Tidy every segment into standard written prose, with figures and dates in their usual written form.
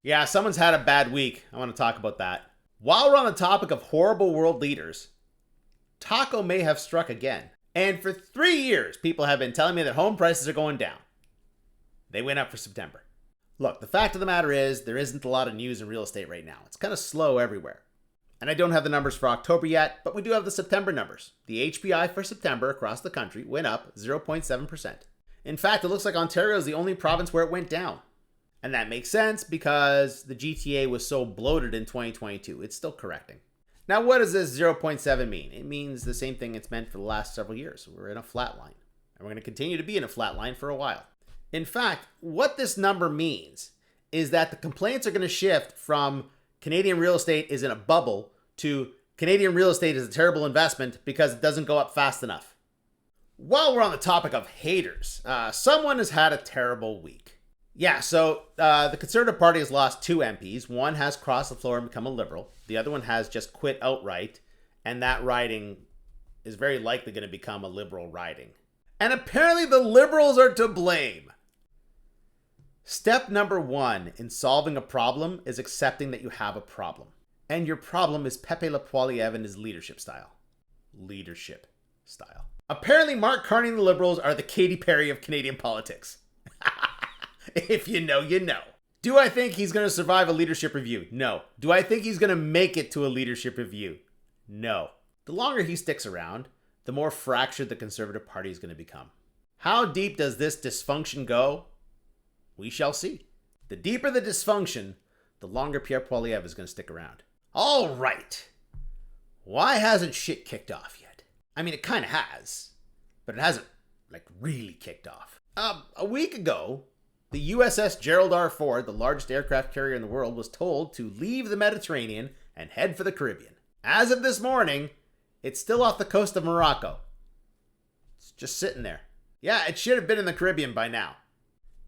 Yeah, someone's had a bad week. I want to talk about that. While we're on the topic of horrible world leaders, taco may have struck again. And for 3 years, people have been telling me that home prices are going down. They went up for September. Look, the fact of the matter is, there isn't a lot of news in real estate right now. It's kind of slow everywhere. And I don't have the numbers for October yet, but we do have the September numbers. The HPI for September across the country went up 0.7%. In fact, it looks like Ontario is the only province where it went down. And that makes sense because the GTA was so bloated in 2022. It's still correcting. Now, what does this 0.7 mean? It means the same thing it's meant for the last several years. We're in a flat line. And we're going to continue to be in a flat line for a while. In fact, what this number means is that the complaints are going to shift from Canadian real estate is in a bubble to Canadian real estate is a terrible investment because it doesn't go up fast enough. While we're on the topic of haters, someone has had a terrible week. Yeah, so the Conservative Party has lost 2 MPs. One has crossed the floor and become a Liberal. The other one has just quit outright. And that riding is very likely going to become a Liberal riding. And apparently the Liberals are to blame. Step number 1 in solving a problem is accepting that you have a problem. And your problem is Pepe and his leadership style. Leadership style. Apparently Mark Carney and the Liberals are the Katy Perry of Canadian politics. If you know, you know. Do I think he's going to survive a leadership review? No. Do I think he's going to make it to a leadership review? No. The longer he sticks around, the more fractured the Conservative Party is going to become. How deep does this dysfunction go? We shall see. The deeper the dysfunction, the longer Pierre Poilievre is going to stick around. All right. Why hasn't shit kicked off yet? I mean, it kind of has, but it hasn't, really kicked off. A week ago, the USS Gerald R. Ford, the largest aircraft carrier in the world, was told to leave the Mediterranean and head for the Caribbean. As of this morning, it's still off the coast of Morocco. It's just sitting there. Yeah, it should have been in the Caribbean by now.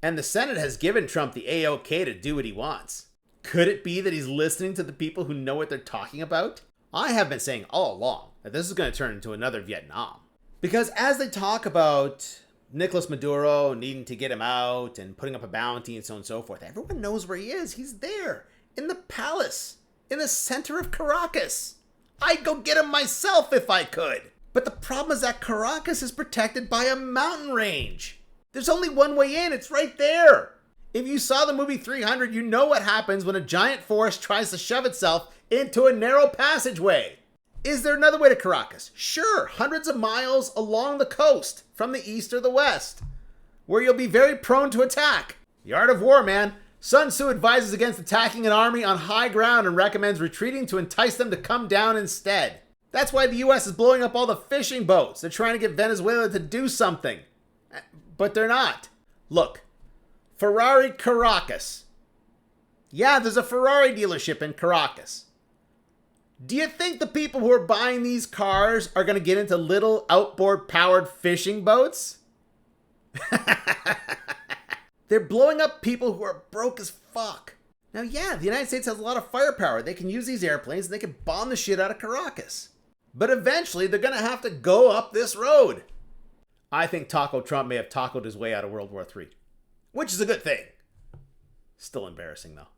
And the Senate has given Trump the A-OK to do what he wants. Could it be that he's listening to the people who know what they're talking about? I have been saying all along that this is going to turn into another Vietnam. Because as they talk about Nicolas Maduro needing to get him out and putting up a bounty and so on and so forth, everyone knows where he is. He's there in the palace in the center of Caracas. I'd go get him myself if I could. But the problem is that Caracas is protected by a mountain range. There's only one way in. It's right there. If you saw the movie 300, you know what happens when a giant forest tries to shove itself into a narrow passageway. Is there another way to Caracas? Sure, hundreds of miles along the coast from the east or the west, where you'll be very prone to attack. The art of war, man. Sun Tzu advises against attacking an army on high ground and recommends retreating to entice them to come down instead. That's why the US is blowing up all the fishing boats. They're trying to get Venezuela to do something. But they're not. Look, Ferrari Caracas. Yeah, there's a Ferrari dealership in Caracas. Do you think the people who are buying these cars are going to get into little outboard-powered fishing boats? They're blowing up people who are broke as fuck. Now, yeah, the United States has a lot of firepower. They can use these airplanes and they can bomb the shit out of Caracas. But eventually, they're going to have to go up this road. I think Taco Trump may have tacoed his way out of World War III, which is a good thing. Still embarrassing, though.